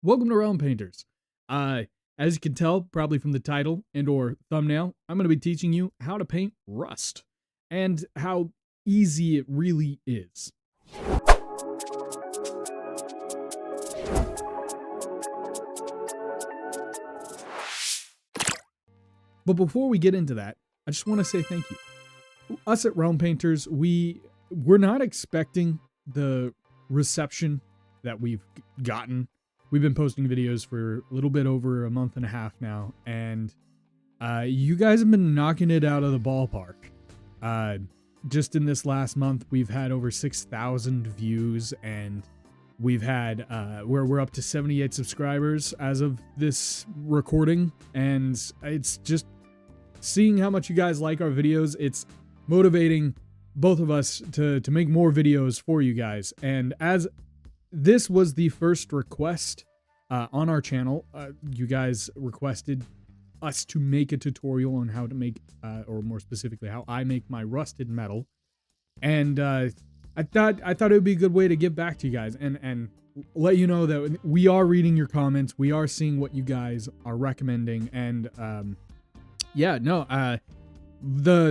Welcome to Realm Painters. As you can tell, probably from the title and or thumbnail, I'm going to be teaching you how to paint rust and how easy it really is. But before we get into that, I just want to say thank you. Us at Realm Painters, we're not expecting the reception that we've gotten. We've been posting videos for a little bit over a month and a half now, and you guys have been knocking it out of the ballpark. Just in this last month, we've had over 6,000 views, and we've had we're up to 78 subscribers as of this recording, and it's just seeing how much you guys like our videos. It's motivating both of us to make more videos for you guys. And as this was the first request on our channel, you guys requested us to make a tutorial on how to make, or more specifically, how I make my rusted metal. And I thought it would be a good way to give back to you guys and let you know that we are reading your comments. We are seeing what you guys are recommending. And the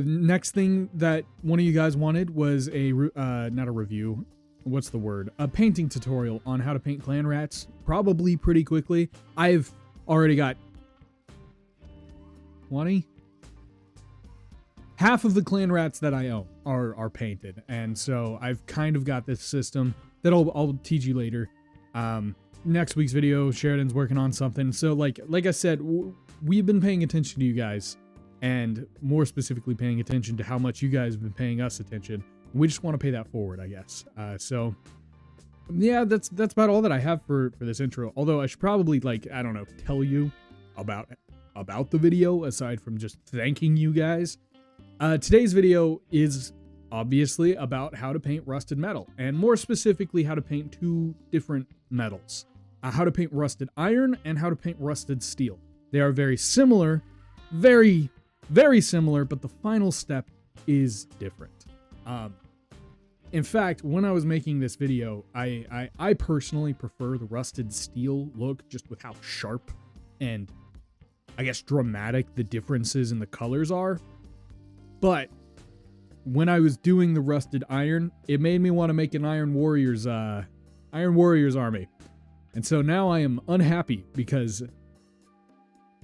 next thing that one of you guys wanted was not a review. What's the word? A painting tutorial on how to paint clan rats, probably pretty quickly. I've already got 20. Half of the clan rats that I own are painted, and so I've kind of got this system that I'll teach you later. Next week's video, Sheridan's working on something. So like I said, we've been paying attention to you guys, and more specifically paying attention to how much you guys have been paying us attention. We just want to pay that forward, I guess. So yeah, that's about all that I have for this intro. Although I should probably, I don't know, tell you about the video aside from just thanking you guys. Today's video is obviously about how to paint rusted metal, and more specifically how to paint two different metals. How to paint rusted iron and how to paint rusted steel. They are very similar, very, very similar, but the final step is different. In fact, when I was making this video, I personally prefer the rusted steel look, just with how sharp and, I guess, dramatic the differences in the colors are. But when I was doing the rusted iron, it made me want to make an Iron Warriors army. And so now I am unhappy because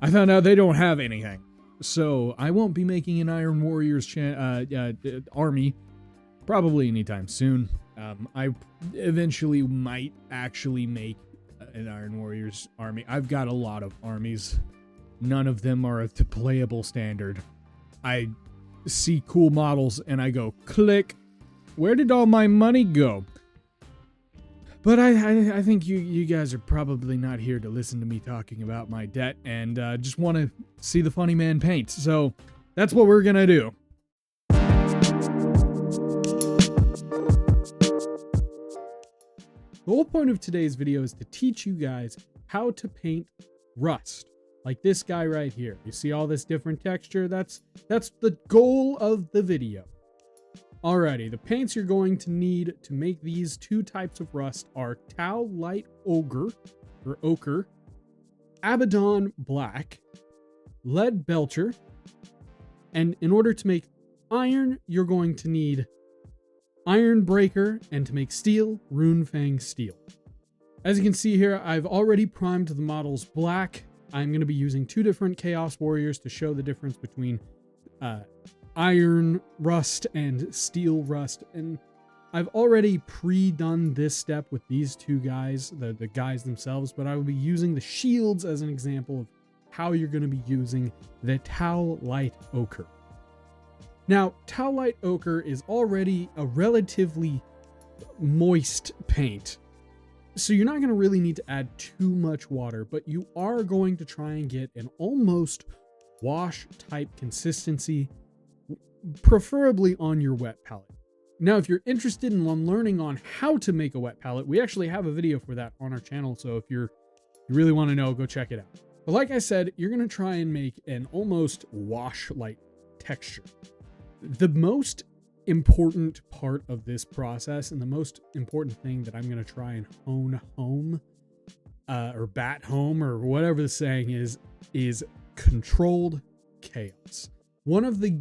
I found out they don't have anything. So I won't be making an Iron Warriors army probably anytime soon. I eventually might actually make an Iron Warriors army. I've got a lot of armies. None of them are at the playable standard. I see cool models and I go, click, where did all my money go? But I think you guys are probably not here to listen to me talking about my debt and just want to see the funny man paint. So that's what we're gonna do. The whole point of today's video is to teach you guys how to paint rust. Like this guy right here. You see all this different texture? That's the goal of the video. Alrighty, the paints you're going to need to make these two types of rust are Tau Light Ochre, Abaddon Black, Lead Belcher, and in order to make iron, you're going to need Iron Breaker, and to make steel, Runefang Steel. As you can see here, I've already primed the models black. I'm going to be using two different Chaos Warriors to show the difference between iron rust and steel rust. And I've already pre-done this step with these two guys, the guys themselves, but I will be using the shields as an example of how you're going to be using the Tau Light Ochre. Now, Tau Light Ochre is already a relatively moist paint, so you're not going to really need to add too much water, but you are going to try and get an almost wash type consistency, preferably on your wet palette. Now, if you're interested in learning on how to make a wet palette, we actually have a video for that on our channel, so if you really want to know, go check it out. But like I said, you're going to try and make an almost wash-like texture. The most important part of this process, and the most important thing that I'm going to try and hone home, or bat home, or whatever the saying is controlled chaos. One of the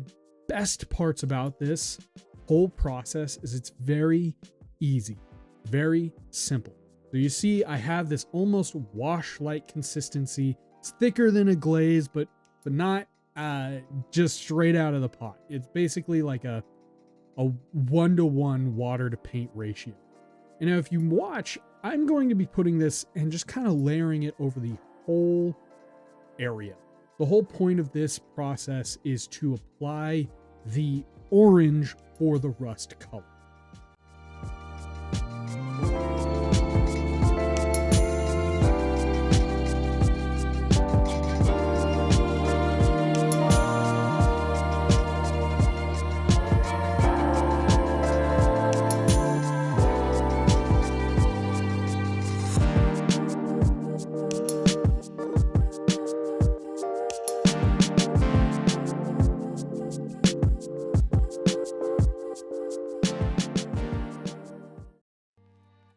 best parts about this whole process is it's very easy, very simple. So you see, I have this almost wash-like consistency. It's thicker than a glaze, but not just straight out of the pot. It's basically like a 1-to-1 water to paint ratio. And now if you watch, I'm going to be putting this and just kind of layering it over the whole area. The whole point of this process is to apply the orange for the rust color.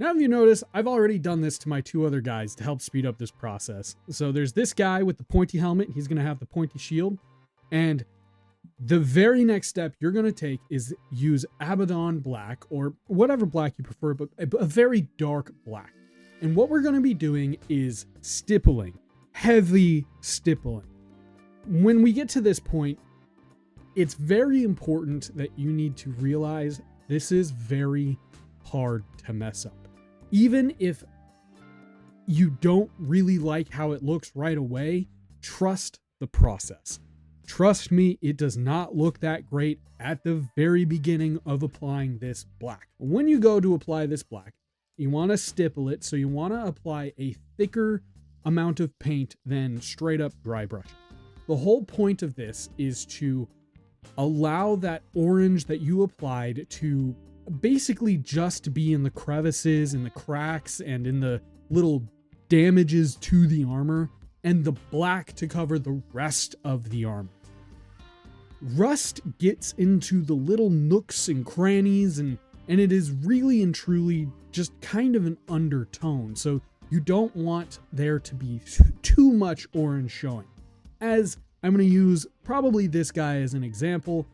Now, if you notice, I've already done this to my 2 other guys to help speed up this process. So there's this guy with the pointy helmet. He's going to have the pointy shield. And the very next step you're going to take is use Abaddon black, or whatever black you prefer, but a very dark black. And what we're going to be doing is stippling, heavy stippling. When we get to this point, it's very important that you need to realize this is very hard to mess up. Even if you don't really like how it looks right away, trust the process. Trust me, it does not look that great at the very beginning of applying this black. When you go to apply this black, you want to stipple it, so you want to apply a thicker amount of paint than straight up dry brushing. The whole point of this is to allow that orange that you applied to basically just be in the crevices, in the cracks, and in the little damages to the armor, and the black to cover the rest of the armor. Rust gets into the little nooks and crannies, and it is really and truly just kind of an undertone, so you don't want there to be too much orange showing. As I'm going to use probably this guy as an example.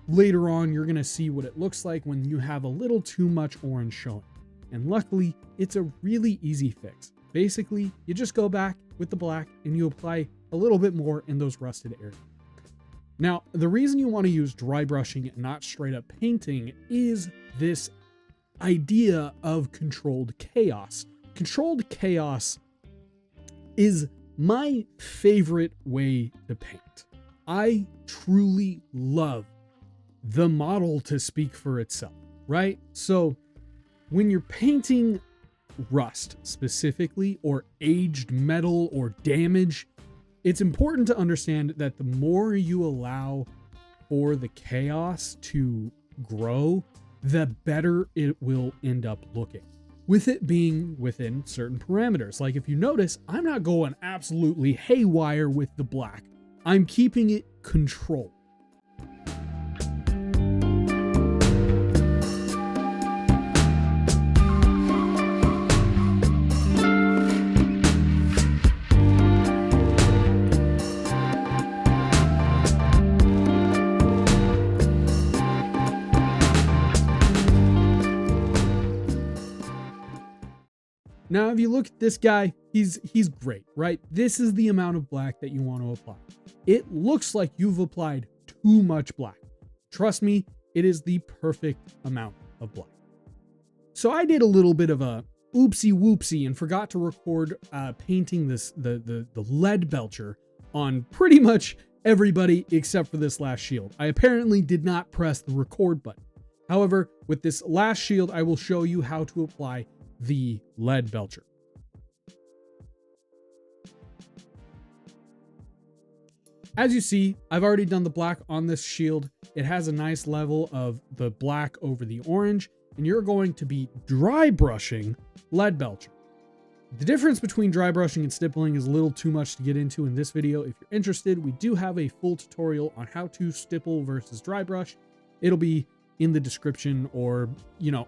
Later on, you're going to see what it looks like when you have a little too much orange showing. And luckily, it's a really easy fix. Basically, you just go back with the black and you apply a little bit more in those rusted areas. Now, the reason you want to use dry brushing and not straight up painting is this idea of controlled chaos. Controlled chaos is my favorite way to paint. I truly love the model to speak for itself, right? So when you're painting rust specifically, or aged metal or damage, it's important to understand that the more you allow for the chaos to grow, the better it will end up looking, with it being within certain parameters. Like if you notice, I'm not going absolutely haywire with the black. I'm keeping it controlled. Now, if you look at this guy, he's great, right? This is the amount of black that you want to apply. It looks like you've applied too much black. Trust me, it is the perfect amount of black. So I did a little bit of a oopsie whoopsie and forgot to record painting the lead belcher on pretty much everybody except for this last shield. I apparently did not press the record button. However, with this last shield, I will show you how to apply the lead belcher. As you see, I've already done the black on this shield. It has a nice level of the black over the orange, and you're going to be dry brushing lead belcher. The difference between dry brushing and stippling is a little too much to get into in this video. If you're interested, we do have a full tutorial on how to stipple versus dry brush. It'll be in the description, or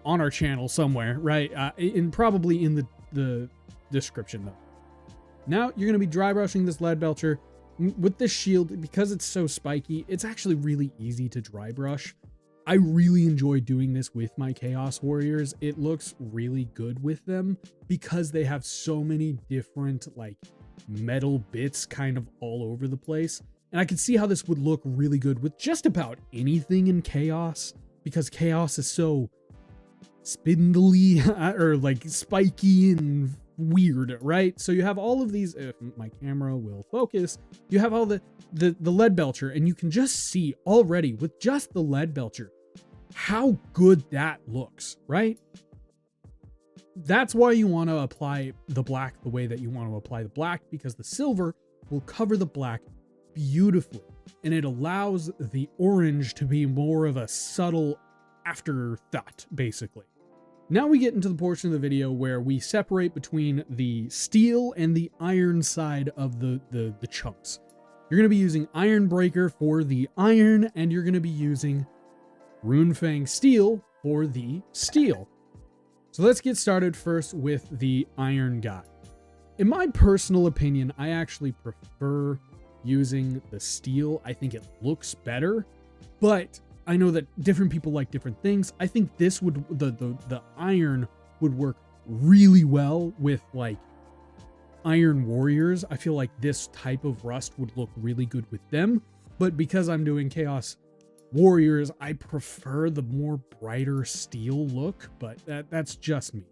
on our channel somewhere, right? And probably in the description though. Now you're going to be dry brushing this lead belcher with this shield. Because it's so spiky, it's actually really easy to dry brush. I really enjoy doing this with my Chaos Warriors. It looks really good with them because they have so many different like metal bits kind of all over the place. And I can see how this would look really good with just about anything in Chaos, because Chaos is so spindly or like spiky and weird, right? So you have all of these, if my camera will focus, you have all the lead belcher, and you can just see already with just the lead belcher how good that looks, right? That's why you want to apply the black the way that you want to apply the black, because the silver will cover the black beautifully, and it allows the orange to be more of a subtle afterthought, basically. Now we get into the portion of the video where we separate between the steel and the iron side of the chunks. You're going to be using Iron Breaker for the iron, and you're going to be using Runefang Steel for the steel. So let's get started first with the iron guy. In my personal opinion, I actually prefer using the steel. I think it looks better, but I know that different people like different things. I think this would, the iron would work really well with like Iron Warriors. I feel like this type of rust would look really good with them, but because I'm doing Chaos Warriors, I prefer the more brighter steel look, but that's just me.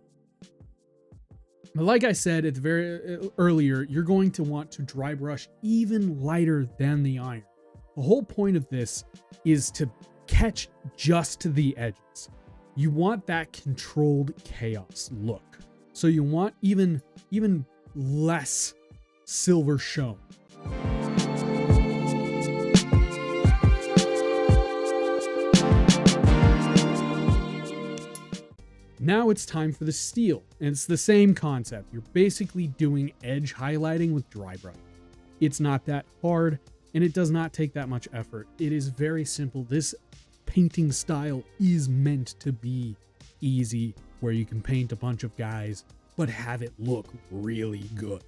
But like I said at the very earlier, you're going to want to dry brush even lighter than the iron. The whole point of this is to catch just the edges. You want that controlled chaos look. So you want even less silver shown. Now it's time for the steel, and it's the same concept. You're basically doing edge highlighting with dry brush. It's not that hard, and it does not take that much effort. It is very simple. This painting style is meant to be easy, where you can paint a bunch of guys, but have it look really good.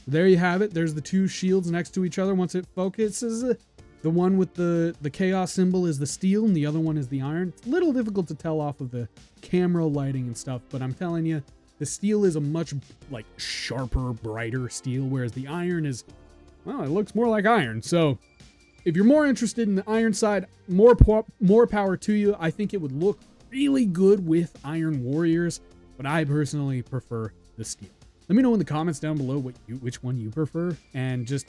There you have it. There's the two shields next to each other. Once it focuses, the one with the chaos symbol is the steel and the other one is the iron. It's a little difficult to tell off of the camera lighting and stuff, but I'm telling you, the steel is a much like sharper, brighter steel, whereas the iron is, well, it looks more like iron. So if you're more interested in the iron side, more power to you. I think it would look really good with Iron Warriors, but I personally prefer the steel. Let me know in the comments down below which one you prefer, and just,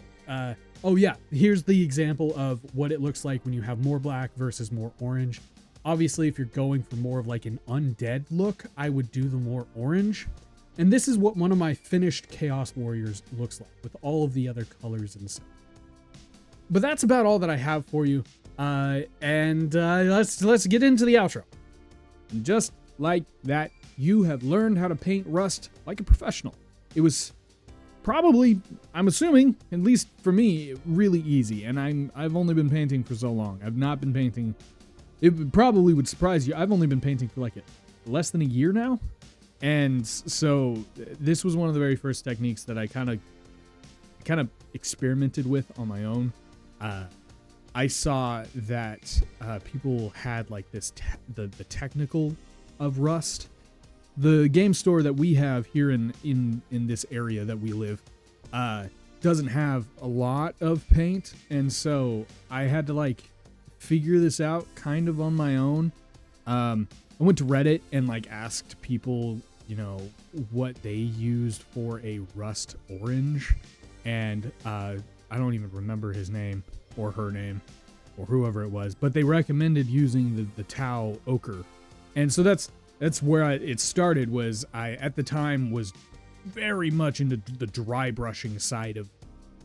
oh yeah, here's the example of what it looks like when you have more black versus more orange. Obviously, if you're going for more of like an undead look, I would do the more orange. And this is what one of my finished Chaos Warriors looks like, with all of the other colors and stuff. But that's about all that I have for you. Let's get into the outro. And just like that, you have learned how to paint rust like a professional. It was probably, I'm assuming, at least for me, really easy. And I've only been painting for so long. I've not been painting. It probably would surprise you. I've only been painting for like less than a year now. And so this was one of the very first techniques that I kind of experimented with on my own. I saw that people had like this the technical of rust. The game store that we have here in this area that we live doesn't have a lot of paint, and so I had to like figure this out kind of on my own. I went to Reddit and like asked people, you know, what they used for a rust orange, and I don't even remember his name or her name or whoever it was, but they recommended using the Tau ochre, and so that's where it started. Was I at the time was very much into the dry brushing side of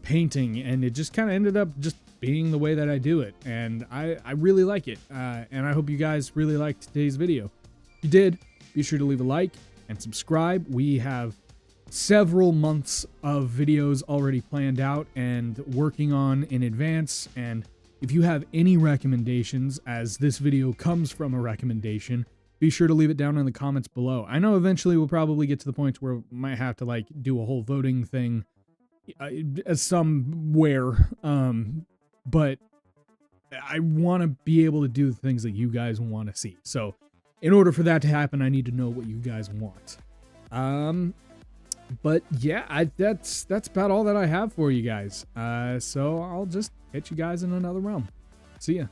painting, and it just kind of ended up just being the way that I do it, and I really like it, and I hope you guys really liked today's video. If you did, be sure to leave a like and subscribe. We have several months of videos already planned out and working on in advance, and If you have any recommendations, as this video comes from a recommendation, be sure to leave it down in the comments below. I know eventually we'll probably get to the point where we might have to like do a whole voting thing somewhere, but I want to be able to do the things that you guys want to see. So in order for that to happen, I need to know what you guys want. But yeah, that's about all that I have for you guys. So I'll just hit you guys in another realm. See ya.